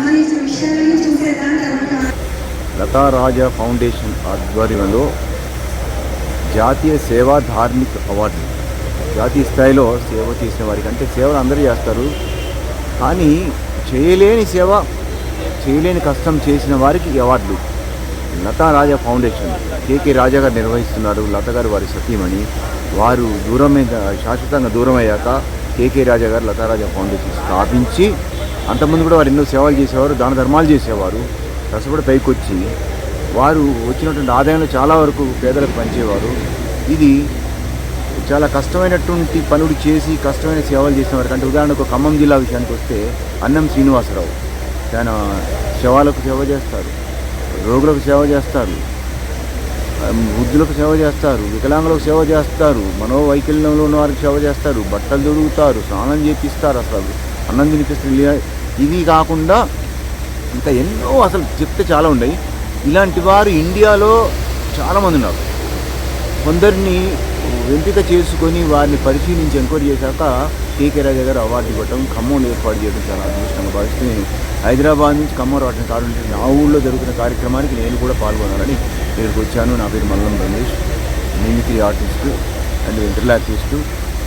సంబంధించిన విషయాలను చూసేదానికి లతా రాజా ఫౌండేషన్ ఆధ్వర్యంలో జాతీయ సేవా ధార్మిక్ అవార్డు, జాతీయ స్థాయిలో సేవ చేసిన వారికి, అంటే సేవలు అందరూ చేస్తారు కానీ చేయలేని సేవ, చేయలేని కష్టం చేసిన వారికి ఈ అవార్డు లతా రాజా ఫౌండేషన్ కేకే రాజా గారు నిర్వహిస్తున్నారు. లత గారు వారి సతీమణి, వారు శాశ్వతంగా దూరం అయ్యాక కేకే రాజా గారు లతా రాజా ఫౌండేషన్ స్థాపించి, అంతకుముందు కూడా వారు ఎన్నో సేవలు చేసేవారు, దాన ధర్మాలు చేసేవారు. కష్టపడి పైకొచ్చి వారు వచ్చినటువంటి ఆదాయంలో చాలా వరకు పేదలకు పంచేవారు. ఇది చాలా కష్టమైనటువంటి పనులు చేసి కష్టమైన సేవలు చేసిన వారికి, అంటే ఉదాహరణకు ఖమ్మం జిల్లా విషయానికి వస్తే అన్నం శ్రీనివాసరావు ఆయన శవాలకు సేవ చేస్తారు, రోగులకు సేవ చేస్తారు, వృద్ధులకు సేవ చేస్తారు, వికలాంగులకు సేవ చేస్తారు, మనోవైకల్యంలో ఉన్న వారికి సేవ చేస్తారు, బట్టలు దొరుకుతారు, స్నానం చేపిస్తారు, అసలు అన్నం తినిపిస్తారు. ఇవి కాకుండా ఇంకా ఎన్నో అసలు చెప్తే చాలా ఉన్నాయి. ఇలాంటి వారు ఇండియాలో చాలామంది ఉన్నారు. కొందరిని ఎంపిక చేసుకొని వారిని పరిశీలించి ఎంక్వైరీ చేశాక కేకే రాజా గారు అవార్డు ఇవ్వటం, ఖమ్మంలో ఏర్పాటు చేయడం చాలా అదృష్టంగా భావిస్తూ నేను హైదరాబాద్ నుంచి ఖమ్మం రావడం కారణం నా ఊళ్ళో జరుగుతున్న కార్యక్రమానికి నేను కూడా పాల్గొనాలని ఇక్కడికి వచ్చాను. నా పేరు Mallam Ramesh, mimicry artist and ఇంటర్లాక్టిస్టు.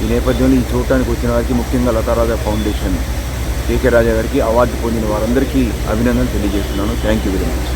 ఈ నేపథ్యంలో ఈ చూడటానికి వచ్చిన వారికి, ముఖ్యంగా లతా రాజా ఫౌండేషన్ కేకే రాజా గారికి, అవార్డు పొందిన వారందరికీ అభినందనలు తెలియజేస్తున్నాను. Thank you very much.